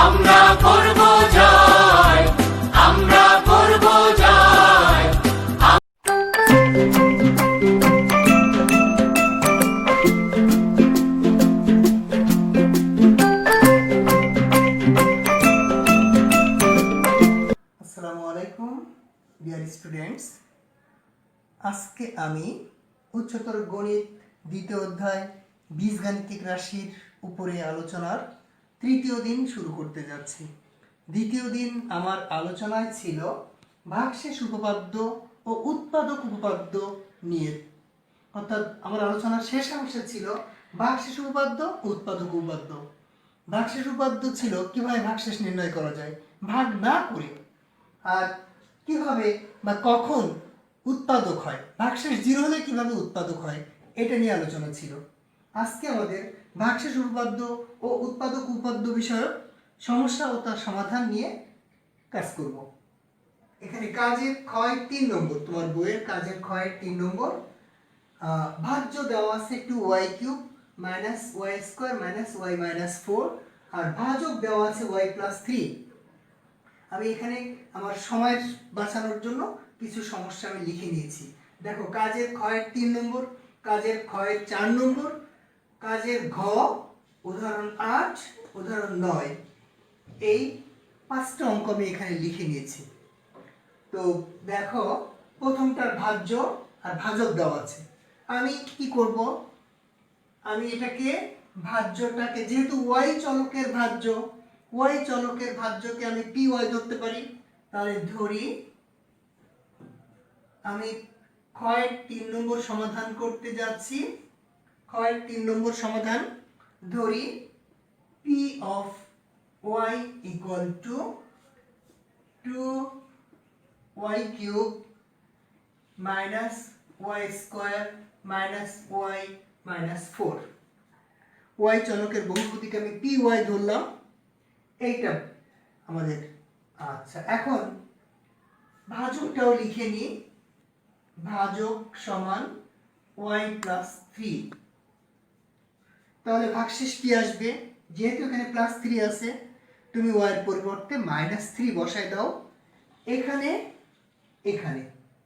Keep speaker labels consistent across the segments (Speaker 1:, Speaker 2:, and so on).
Speaker 1: আমরা করব জয়, আমরা করব জয়।
Speaker 2: আসসালামু আলাইকুম ডিয়ার স্টুডেন্টস। আজকে আমি উচ্চতর গণিত দ্বিতীয় অধ্যায় বীজগাণিতিক রাশির উপরে আলোচনার তৃতীয় দিন শুরু করতে যাচ্ছি। দ্বিতীয় দিন আমার আলোচনায় ছিল ভাগশেষ উপপাদ্য ও উৎপাদক উপপাদ্য নিয়ে, অর্থাৎ আমার আলোচনার শেষ অংশে ছিল ভাগশেষ উপপাদ্য ও উৎপাদক উপপাদ্য। ভাগশেষ উপপাদ্য ছিল কিভাবে ভাগশেষ নির্ণয় করা যায় ভাগ না করে, আর কিভাবে বা কখন উৎপাদক হয়, ভাগশেষ 0 হলে কিভাবে উৎপাদক হয়, এটা নিয়ে আলোচনা ছিল। আজকে আমাদের ভাগশেষ উপপাদ্য ও উৎপাদক উপপাদ্য বিষয়ক সমস্যা ও তার সমাধান নিয়ে কাজ করব। এখানে কাজের ক্ষয় 3 নম্বর, তোমার বইয়ের কাজের ক্ষয়ের 3 নম্বর। ভাজ্য দেওয়া আছে 2y³ minus y² minus y minus 4, আর ভাজক দেওয়া আছে y+3। আমি এখানে আমার সময় বাঁচানোর জন্য কিছু সমস্যা আমি লিখে নিয়েছি। দেখো, কাজের ক্ষয়ের 3 নম্বর, কাজের ক্ষয়ের 4 নম্বর, কাজের ঘ, উদাহরণ 8, উদাহরণ 9, এই 5টা অঙ্ক আমি এখানে লিখে নিয়েছি। তো দেখো, প্রথমটার ভাজ্য আর ভাজক দেওয়া আছে। আমি কি করব, আমি এটাকে ভাজ্যটাকে, যেহেতু y চলকের ভাজ্য, y চলকের ভাজ্যকে আমি py ধরতে পারি, তাহলে ধরি আমি ক্ষয়ের 3 নম্বর সমাধান করতে যাচ্ছি। ক্ষয়ের 3 নম্বর সমাধান ধরি p of y equal to 2y³ minus y² minus y minus 4। y চলকের বহুপদীকে আমি py ধরলাম, এইটা আমাদের। আচ্ছা, এখন ভাজকটাও লিখে নিই। ভাজক সমান y+3। তাহলে ভাগশেষ কি আসবে, যেহেতু এখানে +3 আছে, তুমি y এর পরিবর্তে -3 বসায় দাও। এখানে এখানে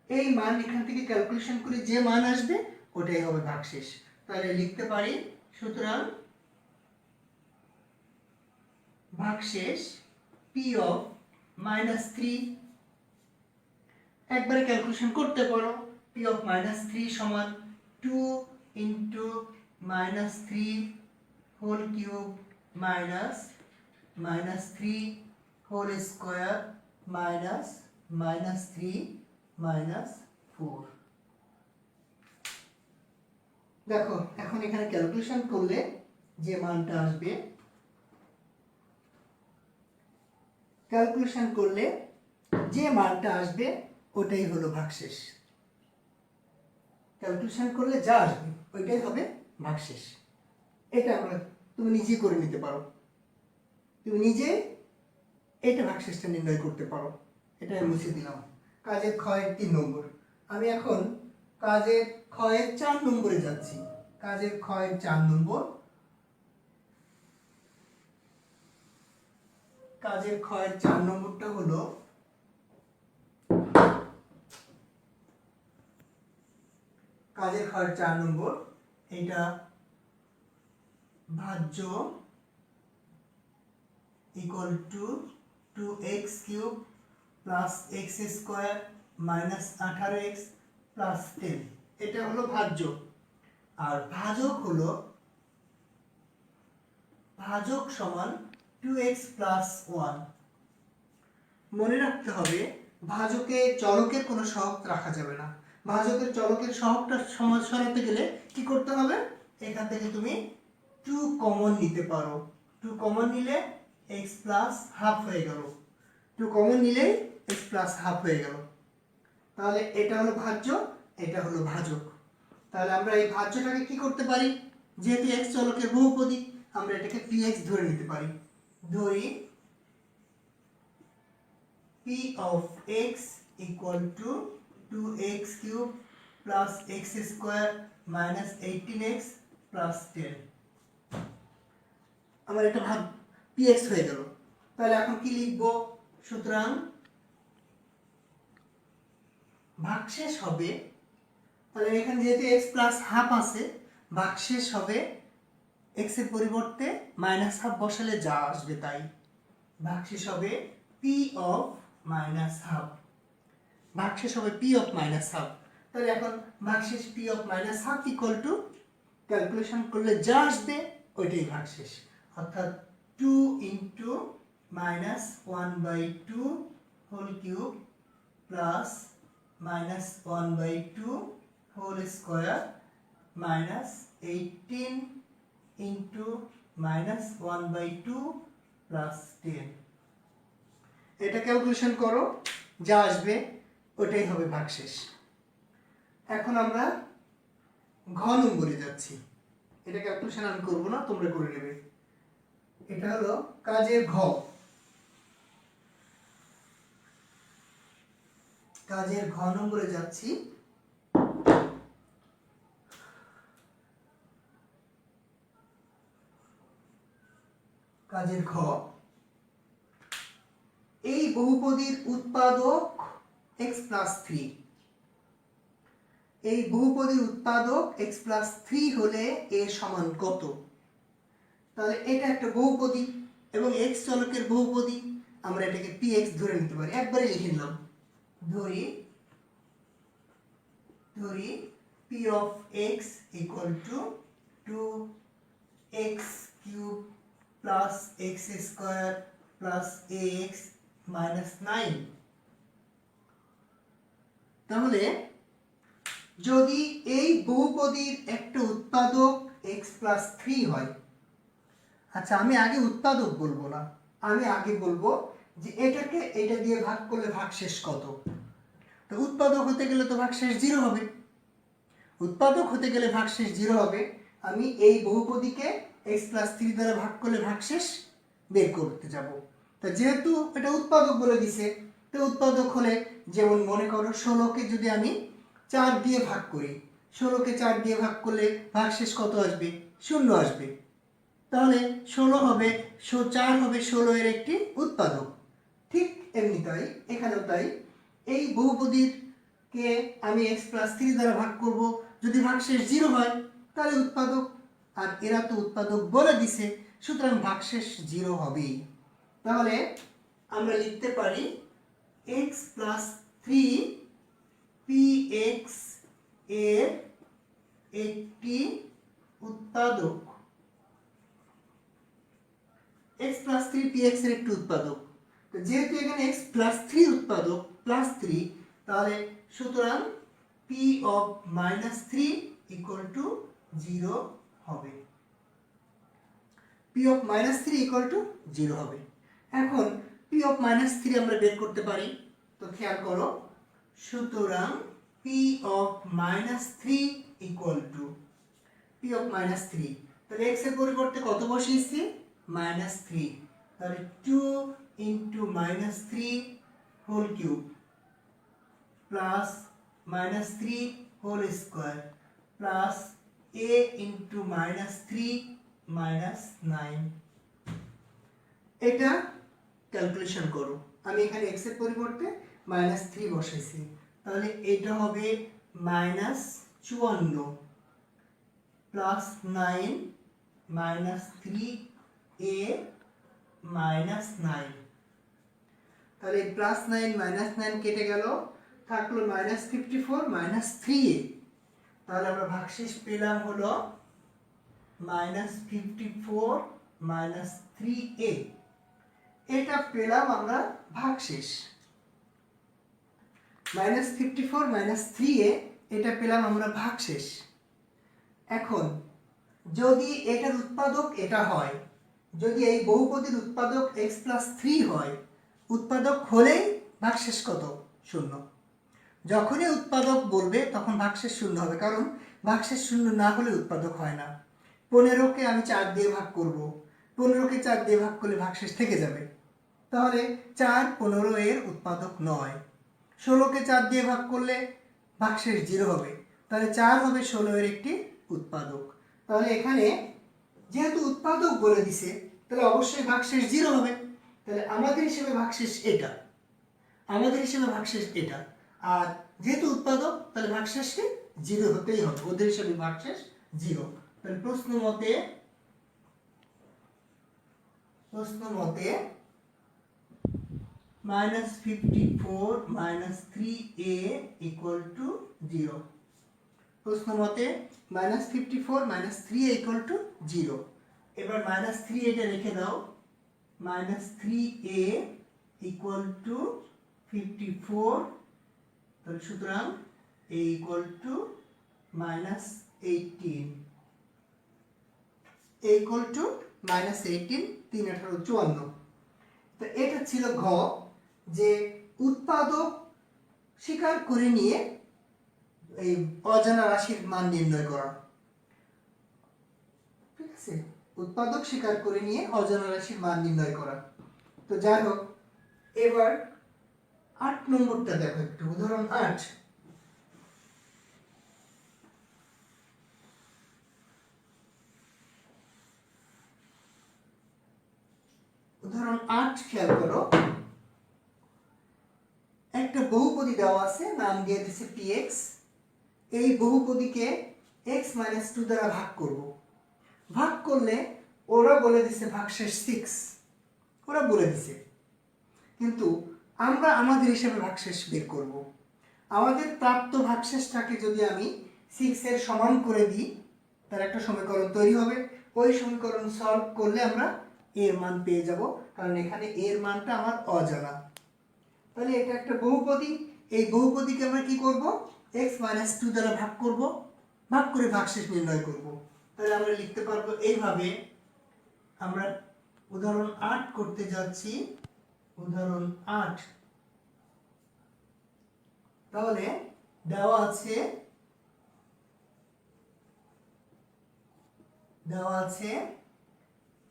Speaker 2: এই মান এখান থেকে ক্যালকুলেশন করে যে মান আসবে ওটাই হবে ভাগশেষ। তাহলে লিখতে পারি, সুতরাং ভাগশেষ p of -3, একবারে ক্যালকুলেশন করতে পারো। p of -3 সমান 2 into -3 whole cube minus -3 whole square minus -3 minus 4। দেখো, এখন এখানে ক্যালকুলেশন করলে যে মানটা আসবে, ক্যালকুলেশন করলে যে মানটা আসবে ওটাই হলো ভাগশেষ। ক্যালকুলেশন করলে যা আসবে ওইটাই হবে ভাগশেষ। এটা আমরা, তুমি নিজে করে নিতে পারো, তুমি নিজে এটা ভাগশেষটা নির্ণয় করতে পারো। এটা আমি মুছে দিলাম। কাজের ক্ষয়ের 3 নম্বর, আমি এখন কাজের ক্ষয়ের 4 নম্বরে যাচ্ছি। কাজের ক্ষয়ের 4 নম্বর, কাজের ক্ষয়ের 4 নম্বরটা হলো কাজের ক্ষয়ের 4 নম্বর, এটা ভাজ্য equal to 2x³ plus x² minus 18x plus 10, এটা হলো ভাজ্য। আর ভাজক হলো, ভাজক সমান 2x প্লাস 1। মনে রাখতে হবে, ভাজকে চলকের কোনো সহগ রাখা যাবে না। ভাজকের চলকের সহগটা সরাতে গেলে কি করতে হবে, এখান থেকে তুমি 2 কমন নিতে পারো। 2 কমন নিলে x প্লাস হাফ হয়ে গেল, 2 কমন নিলেই x প্লাস হাফ হয়ে গেল। তাহলে এটা হলো ভাজ্য, এটা হলো ভাজক। তাহলে আমরা এই ভাজ্যটাকে কি করতে পারি, যেহেতু x চলকের বহুপদী, আমরা এটাকে px ধরে নিতে পারি। ধরি p of x equal to 2x³ plus x² minus 18x plus 10। আমার এটা ভাগ px হয়ে গেল। তাহলে এখন কি লিখবো? সুতরাং ভাগশেষ হবে, তাহলে এখানে যেহেতু এক্স প্লাস হাফ আছে, ভাগশেষ হবে এক্স এর পরিবর্তে মাইনাস হাফ বসালে যা আসবে তাই। ভাগশেষ হবে পি অফ মাইনাস হাফ। ভাগশেষ হবে পি অফ মাইনাস হাফ। তাহলে এখন ভাগশেষ P of minus half equal to calculation করলে যা আসবে ওইটাই ভাগশেষ, অর্থাৎ 2 into minus 1/2 whole cube plus minus 1/2 whole square minus 18 into minus 1/2 plus 10। এটা ক্যালকুলেশন করো, যা আসবে ওটাই হবে ভাগশেষ। এখন আমরা ঘ নম্বরে যাচ্ছি। এটা ক্যালকুলেশন আমি করবো না, তোমরা করে নেবে। এটা হলো কাজের ঘ। কাজের ঘ নম্বরে যাচ্ছি। কাজের ঘ, এই বহুপদীর উৎপাদক x প্লাস 3। এই বহুপদীর উৎপাদক x প্লাস 3 হলে a সমান কত? তাহলে এটা একটা বহুপদী এবং x চলকের বহুপদী, আমরা এটাকে px ধরে নিতে পারি। একবারে লিখে নিলাম, ধরি p of x equal to 2x cube plus x square plus ax minus 9। তাহলে যদি এই বহুপদীর একটা উৎপাদক x প্লাস 3 হয়, আচ্ছা আমি আগে উৎপাদক বলবো না, আমি আগে বলবো যে এটাকে এটা দিয়ে ভাগ করলে ভাগশেষ কত। তো উৎপাদক হতে গেলে তো ভাগশেষ 0 হবে, উৎপাদক হতে গেলে ভাগশেষ 0 হবে। আমি এই বহুপদীকে x প্লাস 3 দ্বারা ভাগ করলে ভাগশেষ বের করতে যাব। তো যেহেতু এটা উৎপাদক বলে দিছে, তো উৎপাদক হলে যেমন মনে করো 16কে যদি আমি 4 দিয়ে ভাগ করি, 16কে 4 দিয়ে ভাগ করলে ভাগশেষ কত আসবে? 0 আসবে। তাহলে 16 হবে, 4 হবে 16 এর একটি উৎপাদক। ঠিক এমনি তাই এখানেও তাই, এই বহুপদীকে আমি x প্লাস 3 দ্বারা ভাগ করব, যদি ভাগশেষ 0 হয় তাহলে উৎপাদক, আর এরা তো উৎপাদক বলে দিছে, সুতরাং ভাগশেষ 0 হবেই। তাহলে আমরা লিখতে পারি x প্লাস 3 px এর একটি উৎপাদক। x প্লাস 3 px এর একটি উৎপাদক। তো যেহেতু এখানে x প্লাস 3 উৎপাদক প্লাস 3, তাহলে সুতরাং p of minus 3 equal to 0 হবে। p of minus 3 equal to 0 হবে। এখন p অফ মাইনাস 3 আমরা বের করতে পারি, তো খেয়াল করো। সুতরাং p of minus 3 equal to p of minus 3, তাহলে x এর পরিবর্তে কত বসিয়েছি? মাইনাস 3। তাহলে 2 into minus 3 whole cube plus minus 3 whole square plus a into minus 3 minus 9। এটা ক্যালকুলেশন করো। আমি এখানে x এর পরিবর্তে মাইনাস 3 বসাইছি, তাহলে এটা হবে minus 54 plus 9 minus 3a minus 9। তাহলে প্লাস 9 মাইনাস 9 কেটে গেল, থাকলো মাইনাস 54 মাইনাস 3a। তাহলে আমরা ভাগশেষ পেলাম হলো মাইনাস 54 মাইনাস 3a। এটা পেলাম আমরা ভাগশেষ। মাইনাস 54 মাইনাস 3a এটা পেলাম আমরা ভাগশেষ। এখন যদি এটার উৎপাদক এটা হয়, যদি এই বহুপদীর উৎপাদক x প্লাস 3 হয়, উৎপাদক হলেই ভাগশেষ কত? 0। যখনই উৎপাদক বলবে তখন ভাগশেষ 0 হবে, কারণ ভাগশেষ 0 না হলে উৎপাদক হয় না। 15কে আমি 4 দিয়ে ভাগ করব, 15কে 4 দিয়ে ভাগ করলে ভাগশেষ থেকে যাবে, তাহলে 4 15 এর উৎপাদক নয়। 16কে 4 দিয়ে ভাগ করলে ভাগশেষ 0 হবে, তাহলে 4 হবে 16 এর একটি উৎপাদক। তাহলে এখানে যেহেতু উৎপাদক বলে দিছে, তাহলে অবশ্যই ভাগশেষ 0 হবে। তাহলে আমাদের হিসেবে ভাগশেষ এটা, আমাদের হিসেবে ভাগশেষ এটা। আর যেহেতু উৎপাদক তাহলে ভাগশেষকে 0 হতেই হবে, ওদের হিসেবে ভাগশেষ 0। তাহলে প্রশ্ন মতে -54 -3a = 0। প্রশ্ন মতে -54 -3a = 0। এবার -3 এটা রেখে দাও, -3a = 54, তাহলে সুতরাং a = -18, a = -18, 3 18 54। তো এটা ছিল ঘ, যে উৎপাদক স্বীকার করে নিয়ে এই অজানা রাশির মান নির্ণয় করা। ঠিক আছে, উৎপাদক স্বীকার করে নিয়ে অজানা রাশির মান নির্ণয় করা। তো যাই হোক, এবার 8 নম্বরটা দেখো একটু, উদাহরণ 8। উদাহরণ 8 খেয়াল করো, একটা বহুপদী দেওয়া আছে, নাম দিয়ে দিচ্ছে px। এই বহুপদীকে x - 2 দ্বারা ভাগ করব। ভাগ করলে ওরা বলে দিচ্ছে ভাগশেষ 6, ওরা বলে দিছে, কিন্তু আমরা আমাদের হিসেবে ভাগশেষ বের করব। আমাদের প্রাপ্ত ভাগশেষটাকে যদি আমি 6 এর সমান করে দিই, তার একটা সমীকরণ তৈরি হবে। ওই সমীকরণ সলভ করলে আমরা এর মান পেয়ে যাব, কারণ এখানে এর মানটা আমার অজানা। তাহলে এটা একটা বহুপদী, এই বহুপদীকে আমরা কি করব, x - 2 দ্বারা ভাগ করব, ভাগ করে ভাগশেষ নির্ণয় করব। তাহলে আমরা লিখতে পারবো এইভাবে। আমরা উদাহরণ 8 করতে যাচ্ছি, উদাহরণ 8। তাহলে দেওয়া আছে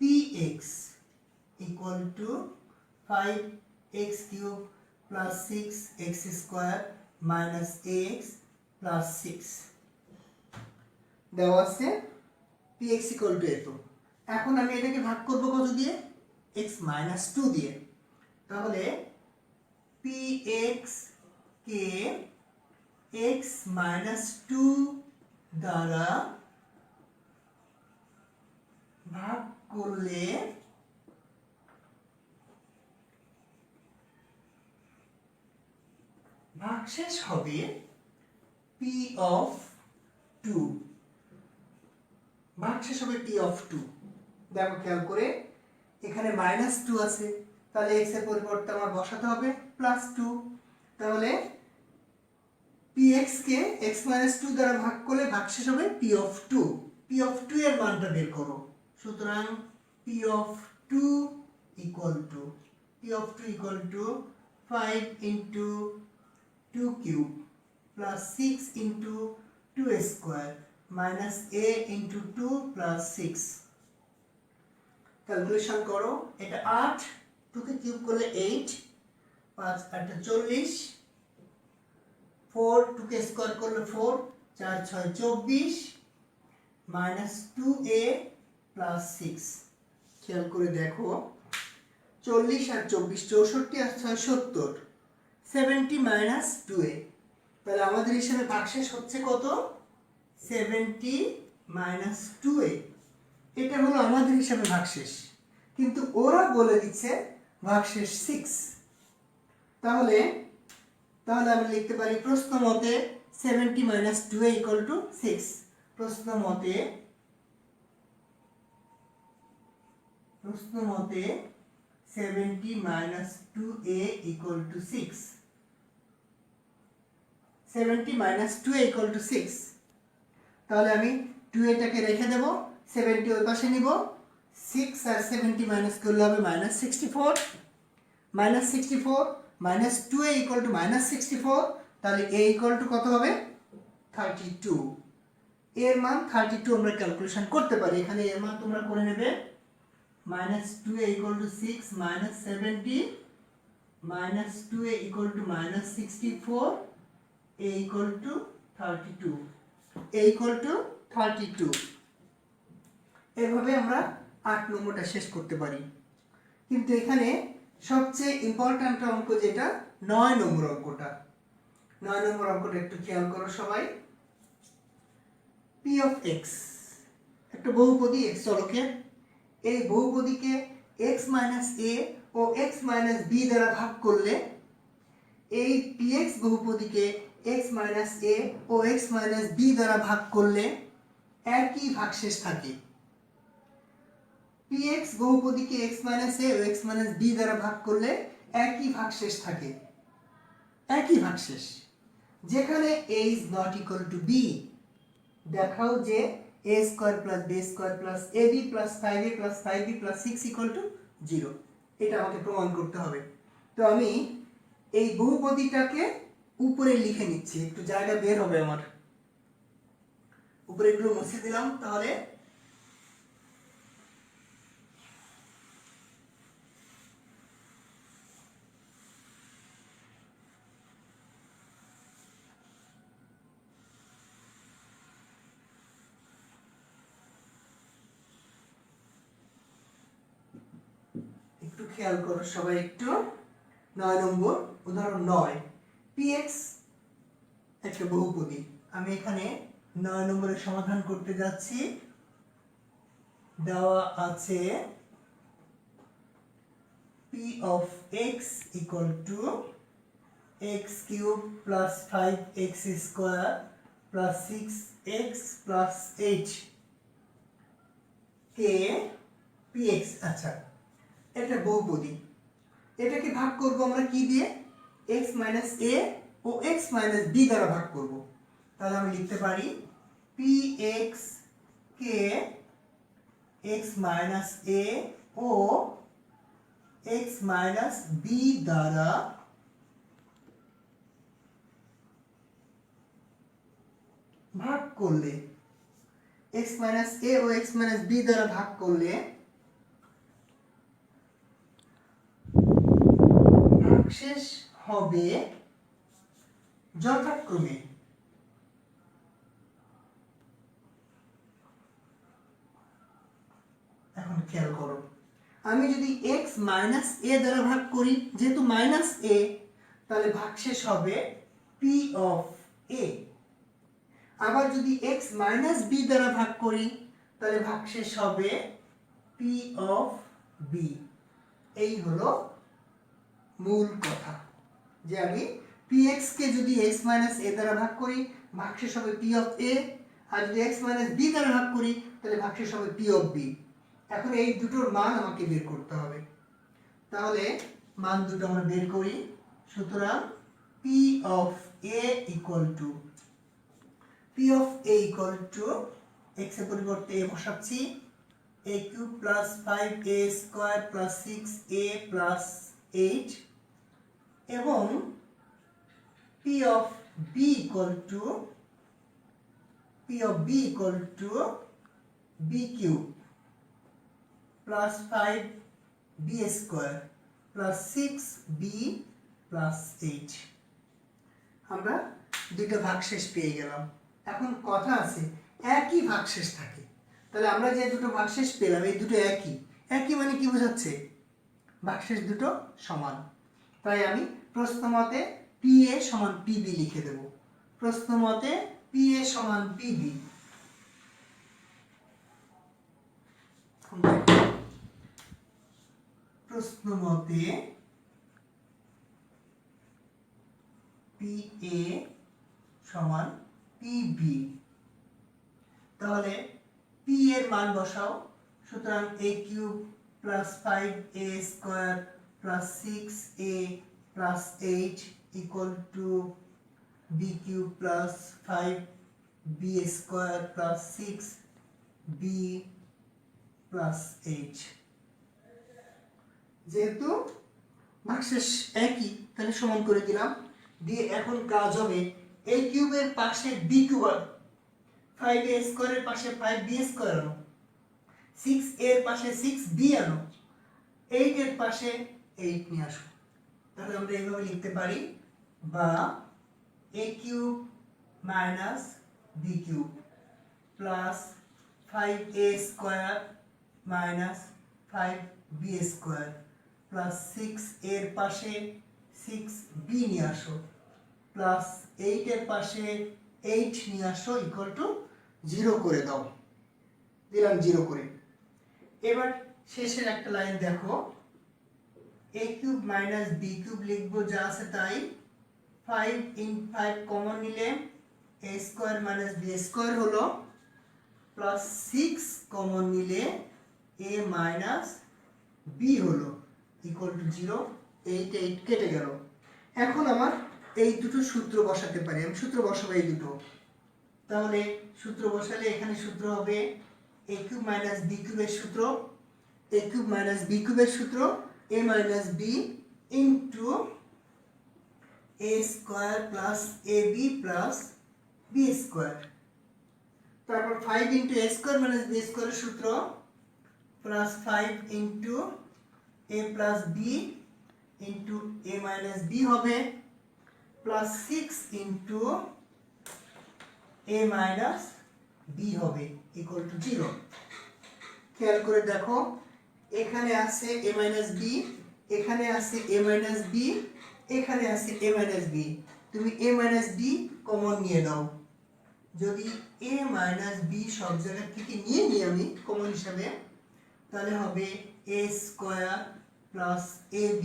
Speaker 2: px = 5x³ + 6x² - ax + 6 দেওয়া আছে। px = এত। এখন আমি এটাকে ভাগ করব কত দিয়ে, x - 2 দিয়ে। তাহলে px কে x - 2 দ্বারা ভাগ করলে ভাগশেষ হবে p(2). ভাগশেষ হবে p(2). দেখো খেয়াল করে, এখানে -2 আছে, তাহলে x এর পরিবর্তে আমার বসাতে হবে +2। তাহলে px কে x - 2 দ্বারা ভাগ করলে ভাগশেষ হবে p(2). p(2) এর মানটা বের করো। সুতরাং p(2) = 5 × 2³ + 6 × 2² - a × 2 + 6। ক্যালকুলেশন করো, এটা 8, 2 কে কিউব করলে 8, 5 8 40, 4 2 কে স্কয়ার করলে 4, 4 6 24 - 2a + 6। খেয়াল করে দেখো, 40 আর 24 64 আর 6 70, 70 - 2a। তাহলে আমাদের হিসাবে ভাগশেষ হচ্ছে কত, 70 - 2a। এটা হলো আমাদের হিসাবে ভাগশেষ, কিন্তু ওরা বলে দিচ্ছে ভাগশেষ 6। তাহলে আমরা লিখতে পারি প্রশ্ন মতে 70 - 2a = 6। প্রশ্ন মতে 70 - 2a = 6। 70 - 2a = 6। তাহলে আমি 2a-টাকে রেখে দেব, 70 ওই পাশে নিব, 6 আর 70 মাইনাস করলে হবে -64, -64 - 2a = -64। তাহলে a = কত হবে, 32। এর মান 32 আমরা ক্যালকুলেশন করতে পারি। এখানে এর মান তোমরা করে নেবে, -2a = 6 - 70 - 2a = -64, a = 32, a = 32। এভাবে আমরা 8 নম্বরটা শেষ করতে পারি। কিন্তু এখানে সবচেয়ে ইম্পর্ট্যান্ট অঙ্ক যেটা 9 নম্বর অঙ্কটা, 9 নম্বর অঙ্কটা একটু খেয়াল করো সবাই। পি অফ এক্স একটা বহুপদী এক্স চলকের, এই বহুপদীকে এক্স মাইনাস এ ও এক্স মাইনাস বি দ্বারা ভাগ করলে এই পি এক্স বহুপদীকে এক্স মাইনাস এ ও এক্স মাইনাস বি দ্বারা ভাগ করলে একই ভাগশেষ থাকে। পি এক্স বহুপদীকে এক্স মাইনাস এ ও এক্স মাইনাস বি দ্বারা ভাগ করলে একই ভাগশেষ থাকে, একই ভাগশেষ। যেখানে a is not equal to b, দেখাও যে a square plus b square plus ab plus 5a plus 5b plus 6 equal to 0, এটা আমাকে প্রমাণ করতে হবে। তো আমি এই বহুপদীটাকে উপরে লিখে নিচ্ছি, একটু জায়গা বের হবে আমার, উপরে এগুলো মুছে দিলাম। তাহলে একটু খেয়াল করো সবাই একটু। 9 নম্বর উদাহরণ 9, px একটা বহুপদী। আমি এখানে 9 নম্বরের সমাধান করতে যাচ্ছি। দেওয়া আছে p of x equal to x cube plus 5x square plus 6x plus 8 K px। আচ্ছা, এটা বহুপদী, এটাকে ভাগ করব আমরা কি দিয়ে? x মাইনাস a ও x মাইনাস b দ্বারা ভাগ করব। তাহলে আমি লিখতে পারি px কে x মাইনাস a ও x মাইনাস b দ্বারা ভাগ করলে, x মাইনাস a ও x মাইনাস b দ্বারা ভাগ করলে ভাগশেষ হবে যথাক্রমে এখন খেয়াল করো, আমি যদি x মাইনাস a দ্বারা ভাগ করি, যেহেতু মাইনাস a, তাহলে ভাগশেষ হবে p অফ a। আবার যদি x মাইনাস b দ্বারা ভাগ করি, তাহলে ভাগশেষ হবে p অফ b। এই হলো মূল কথা, যে আমি px কে যদি x মাইনাস a দ্বারা ভাগ করি, ভাগশেষ হবে p অফ a, আর যদি x মাইনাস b দ্বারা ভাগ করি, তাহলে ভাগশেষ হবে p অফ b। এখন এই দুটোর মান আমাকে বের করতে হবে। তাহলে মান দুটো আমরা বের করি। সুতরাং p of a equal to x এর পরিবর্তে a বসাচ্ছি, a cube plus 5a square plus 6a plus 8, এবং p of b equal to b cube plus 5b square plus 6b plus 8। আমরা দুটো ভাগশেষ পেয়ে গেলাম। এখন কথা আছে, একই ভাগশেষ থাকে, তাহলে আমরা যে দুটো ভাগশেষ পেলাম এই দুটো একই, একই মানে কি বোঝাচ্ছে? ভাগশেষ দুটো সমান। তাই আমি প্রশ্নমতে PA সমান PB লিখে দেব। প্রশ্নমতে PA সমান PB। প্রশ্নমতে PA সমান PB। তাহলে P এর মান বসাও। সুতরাং a cube plus 5a square plus 6a plus 8 equal to b cube plus 5b square plus 6b plus 8। যেহেতু ভাগশেষ একই, তাহলে সমান করে দিলাম। দিয়ে এখন কাজ হবে a কিউবের পাশে b কিউব, 5a স্কয়ারের পাশে 5b স্কয়ার আনো, 6 এর পাশে 6b আনো, 8 এর পাশে 8 নিয়ে আসো। তাহলে আমরা এইভাবে লিখতে পারি, বা a cube minus b cube plus 5a square minus 5b square plus 6 এর পাশে 6b নিয়ে আসো প্লাস 8 এর পাশে 8 নিয়ে আসো ইকুয়াল টু 0 করে দাও। দিলাম 0 করে। এবার শেষের একটা লাইন দেখো, a cube minus b cube লিখবো যা আছে তাই। 5 ইন 5 কমন নিলে a square minus b square হলো, প্লাস 6 কমন নিলে a মাইনাস b হলো ইকুয়াল টু 0। 8 8 কেটে গেল। এখন আমার এই দুটো সূত্র বসাতে পারি, আমি সূত্র বসাবো এই দুটো। তাহলে সূত্র বসালে এখানে সূত্র হবে a কিউব মাইনাস b কিউবের সূত্র, a কিউব মাইনাস b কিউবের সূত্র a minus b into a square plus ab plus b square. তারপর 5 into a square minus b স্কয়ারের সূত্র plus 5 into a plus b into a minus b হবে plus 6 into a minus b হবে equal to 0। খেয়াল করে দেখো, এখানে আছে a minus b, এখানে আছে a মাইনাস b, এখানে আছে a মাইনাস b। তুমি a মাইনাস b কমন নিয়ে নাও। যদি a মাইনাস b সব জায়গা থেকে নিয়ে নিই আমি কমন হিসাবে, তাহলে হবে a square plus ab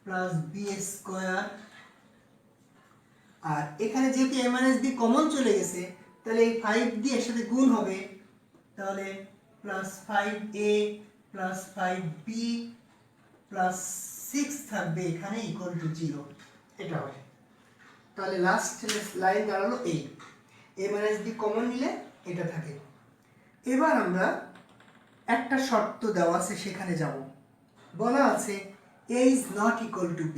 Speaker 2: plus b square. আর এখানে যেহেতু a মাইনাস b কমন চলে গেছে, তাহলে এই 5 দিয়ে এর সাথে গুণ হবে, তাহলে plus 5a plus 5b plus 6 থাকবে এখানে ইকুয়াল টু 0। এটা হবে। তাহলে লাস্ট লাইন দাঁড়ালো এই a মাইনাস b কমন নিলে এটা থাকে। এবার আমরা একটা শর্ত দেওয়া আছে সেখানে যাব। বলা আছে a is not equal to b।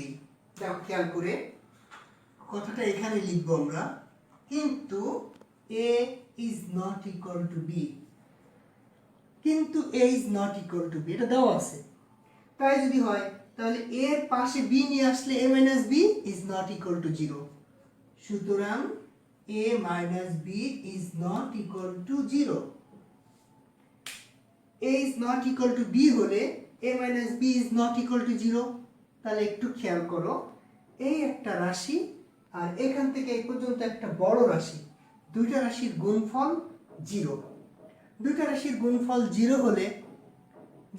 Speaker 2: দেখো খেয়াল করে কথাটা এখানে লিখবো আমরা, কিন্তু a is not equal to b, কিন্তু a is not equal to b এটা দেওয়া আছে। তাই যদি হয় তাহলে a এর পাশে b নিয়ে আসলে a minus b is not equal to 0। সুতরাং a minus b is not equal to 0। a is not equal to b হলে a minus b is not equal to 0। তাহলে একটু খেয়াল করো, এই একটা রাশি আর এখান থেকে এই পর্যন্ত একটা বড় রাশি, দুইটা রাশির গুণফল 0। দুইটা রাশির গুণফল 0 হলে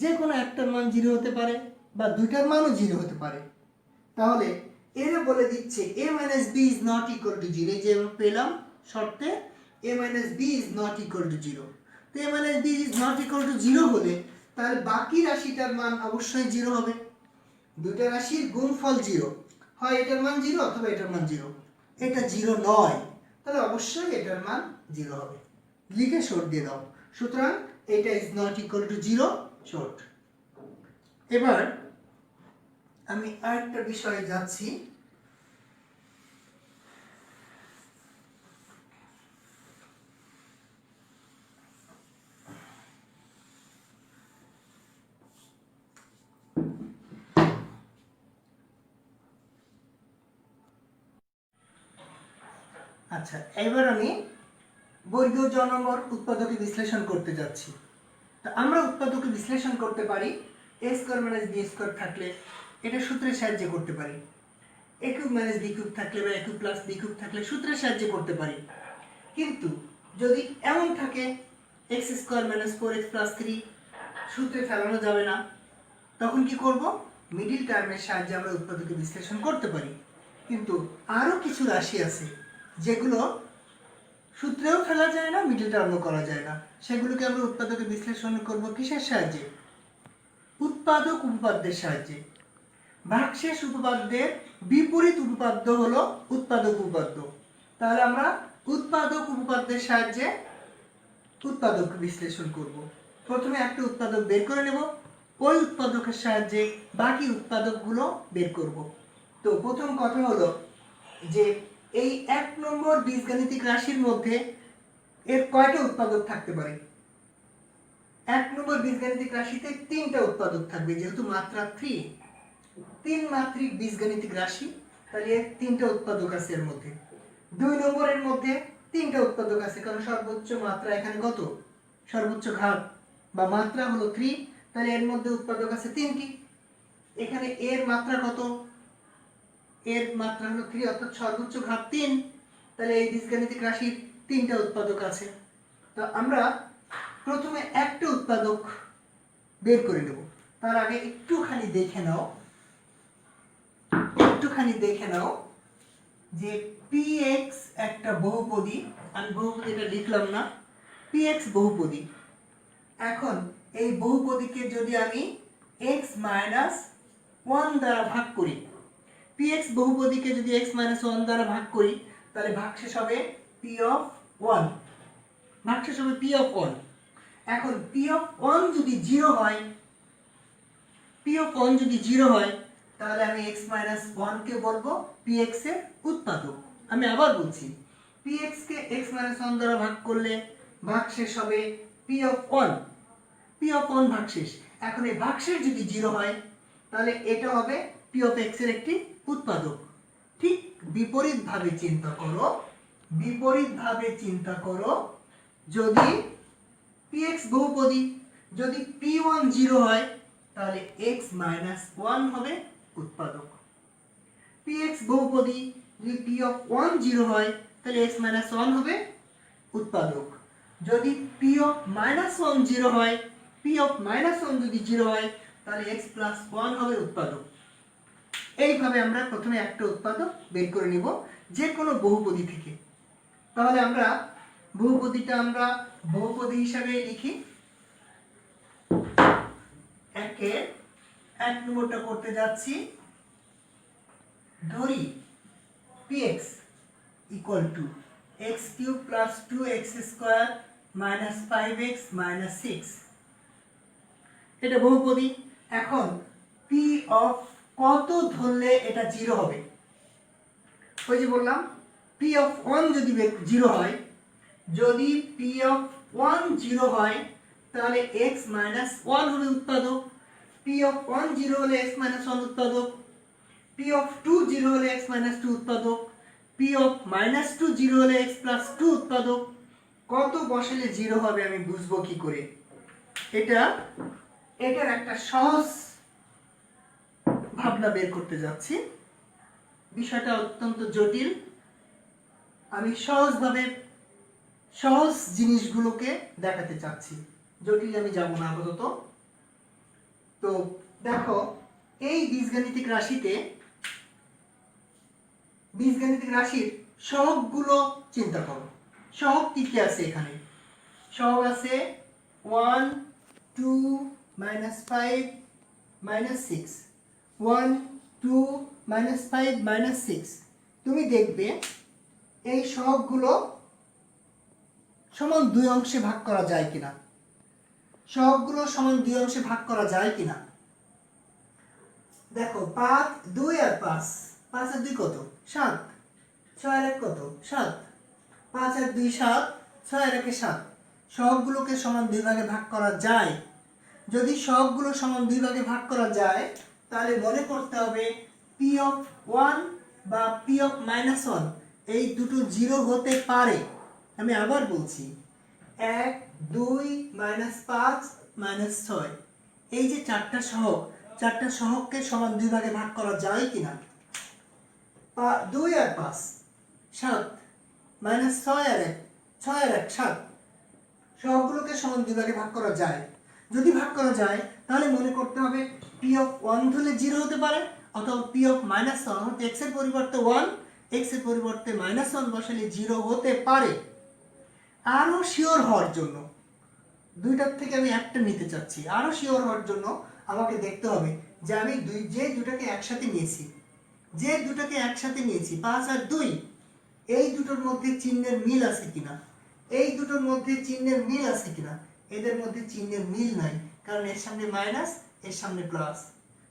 Speaker 2: যে কোনো একটার মান 0 হতে পারে বা দুইটার মানও 0 হতে পারে। তাহলে এরা বলে দিচ্ছে a minus b is not equal to 0, যে আমরা পেলাম শর্তে a minus b is not equal to 0। তো a minus b is not equal to 0 হলে তাহলে বাকি রাশিটার মান অবশ্যই 0 হবে। দুইটা রাশির গুণফল 0, হয় এটার মান 0 অথবা এটার মান 0। এটা 0 নয়, তাহলে অবশ্যই এটার মান 0 হবে। লিখে শর্ট দিয়ে দাও। সুতরাং এটা is not equal to 0 short. এবার আমি আরেকটা বিষয়ে যাচ্ছি। আচ্ছা, এবার আমি বর্গীয় জ নম্বর উৎপাদকে বিশ্লেষণ করতে যাচ্ছি। তো আমরা উৎপাদকে বিশ্লেষণ করতে পারি a square minus b square থাকলে, এটা সূত্রের সাহায্যে করতে পারি। a cube minus b cube থাকলে বা a cube plus b cube থাকলে সূত্রের সাহায্যে করতে পারি। কিন্তু যদি এমন থাকে x square minus 4x plus 3, সূত্রে ফেলানো যাবে না, তখন কি করব? মিডিল টার্মের সাহায্যে আমরা উৎপাদকে বিশ্লেষণ করতে পারি। কিন্তু আরও কিছু রাশি আছে যেগুলো সূত্রেও ফেলা যায় না, মিডল টার্মও করা যায় না, সেগুলোকে আমরা উৎপাদকে বিশ্লেষণ করব কিসের সাহায্যে? উৎপাদক উপপাদ্যের সাহায্যে। ভাগশেষ উপপাদ্যের বিপরীত উপপাদ্য হলো উৎপাদক উপপাদ্য। তাহলে আমরা উৎপাদক উপপাদ্যের সাহায্যে উৎপাদক বিশ্লেষণ করব। প্রথমে একটা উৎপাদক বের করে নেব, ওই উৎপাদকের সাহায্যে বাকি উৎপাদকগুলো বের করব। তো প্রথম কথা হলো যে এই 1 নম্বর বীজগাণিতিক রাশির মধ্যে এর কয়টা উৎপাদক থাকতে পারে? 1 নম্বর বীজগাণিতিক রাশিতে 3টা উৎপাদক থাকবে, যেহেতু মাত্রা 3 মাত্রিক বীজগাণিতিক রাশি, তাহলে 3টা উৎপাদক আছে এর মধ্যে। 2 নম্বরের মধ্যে 3টা উৎপাদক আছে, কারণ সর্বোচ্চ মাত্রা এখানে কত? সর্বোচ্চ ঘাত বা মাত্রা হলো 3, তাহলে এর মধ্যে উৎপাদক আছে 3টি। এখানে এর মাত্রা কত? এর মাত্রা হলো 3, অর্থাৎ সর্বোচ্চ ঘাত 3। তাহলে এই বীজগাণিতিক রাশির 3টা উৎপাদক আছে। তো আমরা প্রথমে একটা উৎপাদক বের করে নেব। তার আগে একটুখানি দেখে নাও যে px একটা বহুপদী। আমি বহুপদীটা লিখলাম না, px বহুপদী। এখন এই বহুপদীকে যদি আমি x মাইনাস 1 দ্বারা ভাগ করি, px বহুপদীকে যদি x মাইনাস 1 দ্বারা ভাগ করি, তাহলে ভাগশেষ হবে p অফ 1। ভাগশেষ হবে p অফ 1। এখন p অফ 1 যদি 0 হয়, p অফ 1 যদি 0 হয়, তাহলে আমি x মাইনাস 1 কে বলবো px এর উৎপাদক। আমি আবার বলছি, px কে x মাইনাস 1 দ্বারা ভাগ করলে ভাগশেষ হবে p অফ 1। p অফ 1 ভাগশেষ। এখন এই ভাগশেষ যদি 0 হয়, তাহলে এটা হবে p অফ x এর একটি উৎপাদক। ঠিক বিপরীতভাবে চিন্তা করো, যদি px বহুপদী, যদি p1 0 হয়, তাহলে x মাইনাস 1 হবে উৎপাদক। px বহুপদী যদি p অফ 1 0 হয়, তাহলে x মাইনাস 1 হবে উৎপাদক। যদি p অফ মাইনাস 1 0 হয়, p অফ মাইনাস 1 যদি 0 হয়, তাহলে x প্লাস 1 হবে উৎপাদক। এইভাবে আমরা প্রথমে একটা উৎপাদক বের করে নিব যে কোনো বহুপদী থেকে। তাহলে আমরা বহুপদীটা বহুপদী হিসাবে লিখি। এক নম্বরটা করতে যাচ্ছি। ধরি px equal to x cube plus 2x square minus 5x minus 6। এটা বহুপদী। এখন p অফ কত ধরলে এটা 0 হবে? ওই যে বললাম, p অফ 1 যদি 0 হয়, যদি p অফ 1 0 হয়, তাহলে x মাইনাস 1 হবে উৎপাদক। p অফ 1 0 হলে x মাইনাস 1 উৎপাদক। p অফ 2 0 হলে x মাইনাস 2 উৎপাদক। p অফ মাইনাস 2 0 হলে x প্লাস 2 উৎপাদক। কত বসালে 0 হবে আমি বুঝবো কি করে? এটার একটা সহজ ভাবনা বের করতে যাচ্ছি। বিষয়টা অত্যন্ত জটিল। আমি সহজ জিনিসগুলোকে দেখাতে চাচ্ছি, জটিল আমি যাব না আপাতত। তো দেখো, এই বীজগাণিতিক রাশির সহগগুলো চিন্তা করো। সহগ কি কি আছে এখানে? সহগ আছে 1 2 -5 -6, 1 2 -5 -6। তুমি দেখবে এই সহগগুলো সমান 2 অংশে ভাগ করা যায় কিনা। সহগগুলো সমান 2 অংশে ভাগ করা যায় কিনা দেখো। 5 2 আর 5, 5 আর 2 কত? 7। 6 আর 1 কত? 7। 5 আর 2 7, 6 আর 1 7। সহগগুলোকে সমান 2 ভাগে ভাগ করা যায়। যদি সহগগুলো সমান 2 ভাগে ভাগ করা যায়, তাহলে মনে করতে হবে p অফ 1 বা p অফ মাইনাস 1 এই দুটো 0 হতে পারে। আমি আবার বলছি, 1 2 -5 -6, এই যে চারটা সহগকে সমান 2 ভাগে ভাগ করা যায় কিনা। 2 আর 5 7, -6 আর 1 6 আর 1 7। সহগগুলোকে সমান 2 ভাগে ভাগ করা যায়। যদি ভাগ করা যায়, তাহলে মনে করতে হবে p অফ 1 হলে 0 হতে পারে, অথবা p অফ মাইনাস 1, অর্থাৎ x এর পরিবর্তে 1, x এর পরিবর্তে -1 বসালে 0 হতে পারে। আরো শিওর হওয়ার জন্য দুইটার থেকে আমি একটা নিতে চাচ্ছি। আরো শিওর হওয়ার জন্য আমাকে দেখতে হবে যে আমি যে দুটাকে একসাথে নিয়েছি 5 আর 2, এই দুটোর মধ্যে চিহ্নের মিল আছে কিনা। এদের মধ্যে চিহ্নের মিল নাই, কারণ এর সামনে মাইনাস, এর সামনে প্লাস।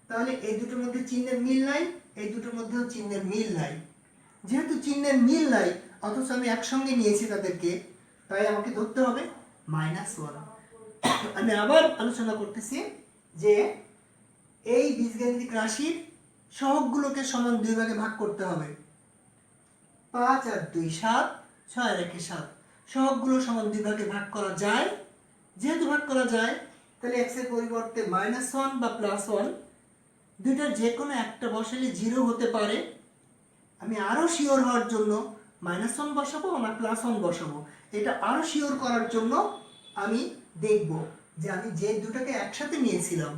Speaker 2: তাহলে এই দুটোর মধ্যে চিহ্নের মিল নাই, এই দুটোর মধ্যেও চিহ্নের মিল নাই। যেহেতু চিহ্নের মিল নাই, অথচ আমি একসঙ্গে নিয়েছি তাদেরকে, তাই আমাকে ধরতে হবে -1। আমি আবার আলোচনা করতেছি যে এই বীজগাণিতিক রাশির সহগগুলোকে সমান 2 ভাগে ভাগ করতে হবে। 5 আর 2 7, 6 আর 1 7। সহগগুলো সমান 2 ভাগে ভাগ করা যায়। যেহেতু ভাগ করা যায়, তাহলে x এর পরিবর্তে -1 বা +1 দুইটার যে কোনো একটা বসালে 0 হতে পারে। আমি আরও শিওর হওয়ার জন্য -1 বসাবো না +1 বসাবো, এটা আরও শিওর করার জন্য আমি দেখব যে আমি যে দুটাকে একসাথে নিয়েছিলাম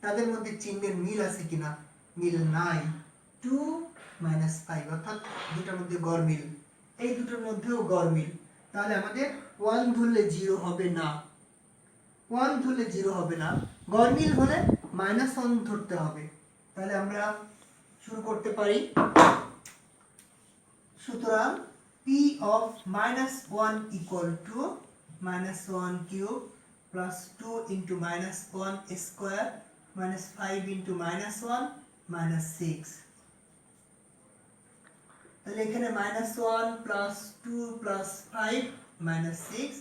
Speaker 2: তাদের মধ্যে চিহ্নের মিল আছে কিনা। মিল নাই, 2 - 5, অর্থাৎ দুটার মধ্যে গড় মিল। এই দুটোর মধ্যেও গড় মিল, তাহলে আমাদের 1 ধরলে 0 হবে না। 1 ধরলে 0 হবে না, গড় মিল হলে -1 ধরতে হবে। তাহলে আমরা শুরু করতে পারি। সুতরাং p of -1 equal to -1 cube plus 2 into -1 square minus 5 into -1 minus 6। তাহলে এখানে -1 plus 2 plus 5 minus 6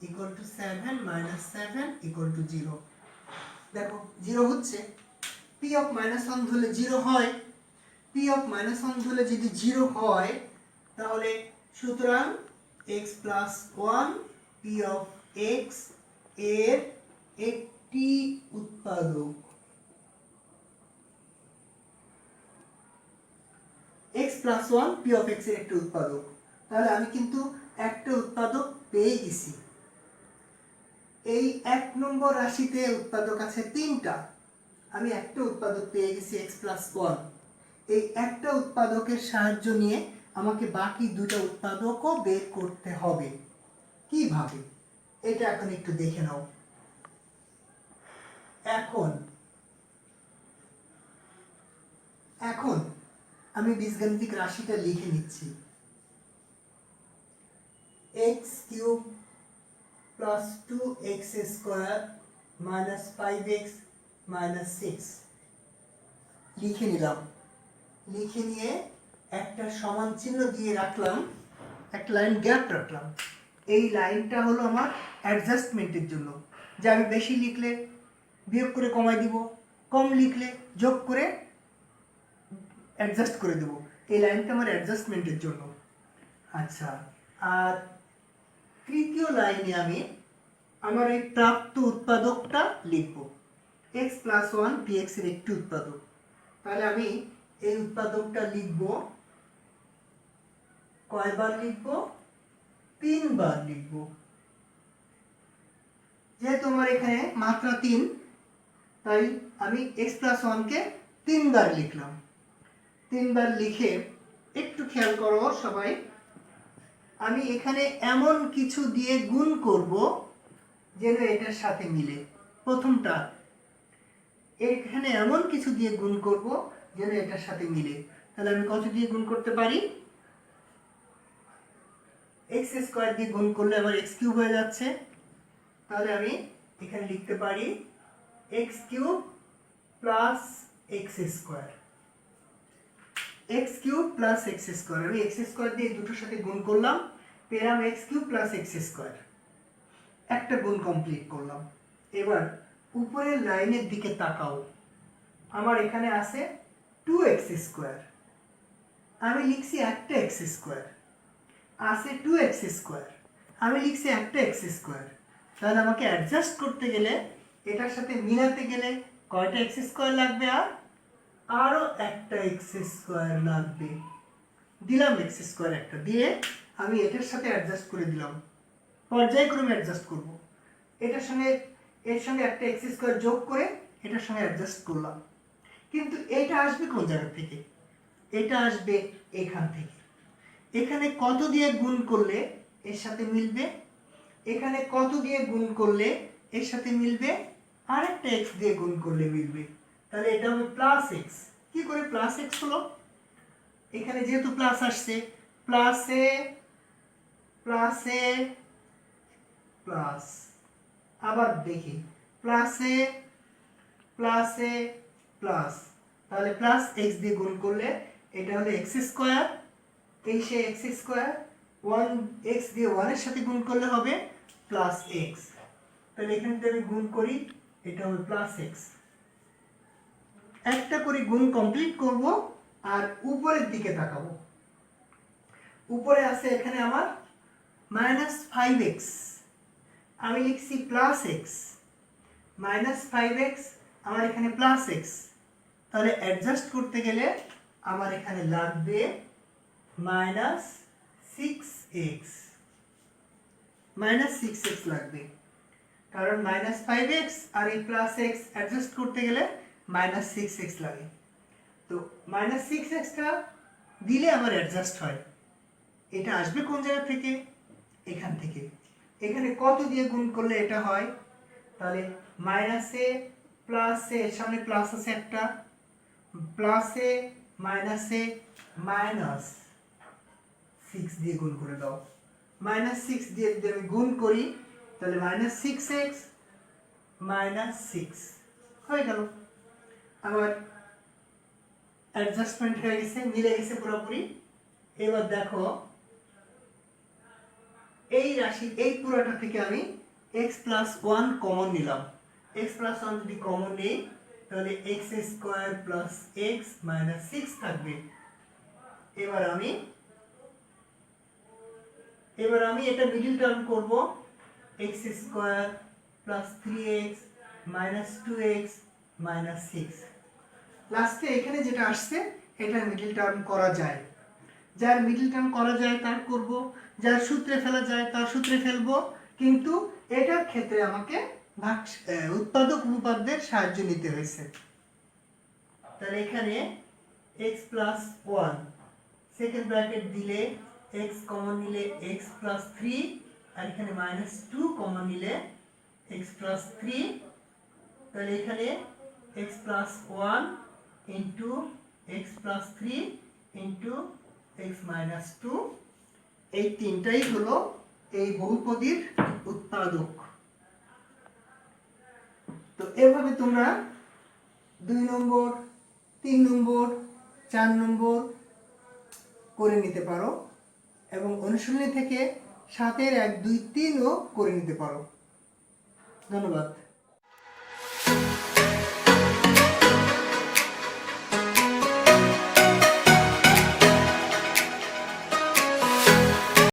Speaker 2: equal to 7 minus 7 equal to 0। দেখো 0 হচ্ছে। p of -1 ধরলে 0 হয়। p of -1 ধরলে যদি 0 হয় তাহলে সুতরাং x plus 1 p of x এর একটি উৎপাদক। x plus 1 p of x এর একটি উৎপাদক। তাহলে আমি কিন্তু একটা উৎপাদক পেয়ে গেছি। এই 1 নম্বর রাশিতে উৎপাদক আছে 3টা, আমি একটা উৎপাদক পেয়ে গেছি x plus 1। এই একটা উৎপাদকের সাহায্য নিয়ে আমাকে বাকি দুটো উৎপাদকও বের করতে হবে। কিভাবে এটা এখন একটু দেখে নাও। এখন আমি বীজগাণিতিক রাশিটা লিখে নিচ্ছি। x cube plus 2x square minus 5x minus 6 লিখে নিলাম। লিখে নিয়ে একটা সমান চিহ্ন দিয়ে রাখলাম, একটা লাইন গ্যাপ রাখলাম। এই লাইনটা হলো আমার অ্যাডজাস্টমেন্টের জন্য, যে আমি বেশি লিখলে বিয়োগ করে কমাই দিব, কম লিখলে যোগ করে অ্যাডজাস্ট করে দেব। এই লাইনটা আমার অ্যাডজাস্টমেন্টের জন্য। আচ্ছা, আর তৃতীয় লাইনে আমি আমার এই প্রাপ্ত উৎপাদকটা লিখব, x প্লাস 1 px এর একটি উৎপাদক। তাহলে আমি এই উৎপাদকটা লিখব, কয়বার লিখব? 3 বার লিখব। যেহেতু আমার এখানে মাত্রা 3, তাই আমি x প্লাস 1 কে 3 বার লিখলাম। 3 বার লিখে একটু খেয়াল করো সবাই, আমি এখানে এমন কিছু দিয়ে গুণ করব যেন এটার সাথে মিলে। প্রথমটা, এখানে এমন কিছু দিয়ে গুণ করব যেন এটার সাথে মিলে। তাহলে আমি কত দিয়ে গুণ করতে পারি? x স্কয়ার দিয়ে গুণ করলে আবার x কিউব হয়ে যাচ্ছে। তাহলে আমি এখানে লিখতে পারি x cube plus x square. x cube plus x square, আমি x স্কয়ার দিয়ে দুটোর সাথে গুণ করলাম, পেলাম x cube plus x square. একটা গুণ কমপ্লিট করলাম। এবার উপরের লাইনের দিকে তাকাও, আমার এখানে আছে 2x স্কয়ার, আমি লিখছি একটা x স্কয়ার। আছে 2x স্কয়ার, আমি লিখছি একটা x স্কয়ার। তাহলে আমাকে অ্যাডজাস্ট করতে গেলে, এটার সাথে মিলাতে গেলে কয়টা x স্কয়ার লাগবে? আর আরো একটা x স্কয়ার লাগবে। দিলাম x স্কয়ার একটা, দিয়ে আমি এটার সাথে অ্যাডজাস্ট করে দিলাম। পর্যায়ক্রমে অ্যাডজাস্ট করব। এটার সঙ্গে এর সঙ্গে একটা x স্কয়ার যোগ করে এটার সঙ্গে অ্যাডজাস্ট করলাম। কিন্তু এটা আসবে কোন জায়গা থেকে? এটা আসবে এখান থেকে। এখানে কত দিয়ে গুণ করলে এর সাথে মিলবে? এখানে কত দিয়ে গুণ করলে এর সাথে মিলবে? আরেকটা x দিয়ে গুণ করলে মিলবে। তাহলে এটা হবে প্লাস x। কি করে প্লাস x হলো? এখানে যেহেতু প্লাস আসছে, প্লাসে প্লাসে প্লাস, আবার দেখি প্লাসে প্লাসে প্লাস, তাহলে প্লাস x দিয়ে গুণ করলে এটা হলো x স্কয়ার। এই সে x স্কয়ার, 1x দিয়ে 1 এর সাথে গুণ করলে হবে প্লাস x। তাহলে এখানে যদি আমি গুণ করি এটা হবে প্লাস x। একটা করে গুণ কমপ্লিট করব আর উপরের দিকে তাকাবো। উপরে আছে এখানে আমার -5x, আমি লিখছি প্লাস x। -5x আমার এখানে প্লাস x, তাহলে অ্যাডজাস্ট করতে গেলে আমার এখানে লাগবে মাইনাস সিক্স এক্স লাগবে, কারণ মাইনাস ফাইভ এক্স আর এই প্লাস এক্স অ্যাডজাস্ট করতে গেলে মাইনাস সিক্স এক্স লাগে। তো মাইনাস সিক্স এক্সটা দিলে আমার অ্যাডজাস্ট হয়। এটা আসবে কোন জায়গা থেকে? এখান থেকে। এখানে কত দিয়ে গুণ করলে এটা হয়? তাহলে মাইনাসে প্লাসে, সামনে প্লাস আছে একটা, প্লাসে মাইনাসে মাইনাস সিক্স দিয়ে গুণ করে দাও। মাইনাস সিক্স দিয়ে যদি আমি গুণ করি তাহলে minus six x minus six হয়ে গেল। আমার অ্যাডজাস্টমেন্ট হয়ে গেছে, মিলে গেছে পুরোপুরি। এবার দেখো এই রাশি, এই পুরোটা থেকে আমি x প্লাস ওয়ান কমন নিলাম। x প্লাস ওয়ান যদি কমন নিই তাহলে x square plus x minus six থাকবে। এবার আমি এটা মিডিল টার্ম করব, x square plus three x minus two x minus six. লাস্টে এখানে যেটা আসছে এটা মিডিল টার্ম করা যায়। যার মিডিল টার্ম করা যায় তার করব, যার সূত্রে ফেলা যায় তার সূত্রে ফেলবো, কিন্তু এটার ক্ষেত্রে আমাকে উৎপাদক উপপাদ্যের সাহায্য নিতে হয়েছে। তাহলে এখানে x plus one, second bracket দিলে x কমন নিলে x প্লাস থ্রি, আর এখানে মাইনাস টু কমন নিলে x প্লাস থ্রি। তাহলে এখানে x plus one into x plus three into x minus two, এই তিনটাই হলো এই বহুপদীর উৎপাদক। তো এভাবে তোমরা 2 নম্বর, 3 নম্বর, 4 নম্বর করে নিতে পারো এবং অনুশীলনী থেকে 7-এর 1, 2, 3ও করে নিতে পারো। ধন্যবাদ।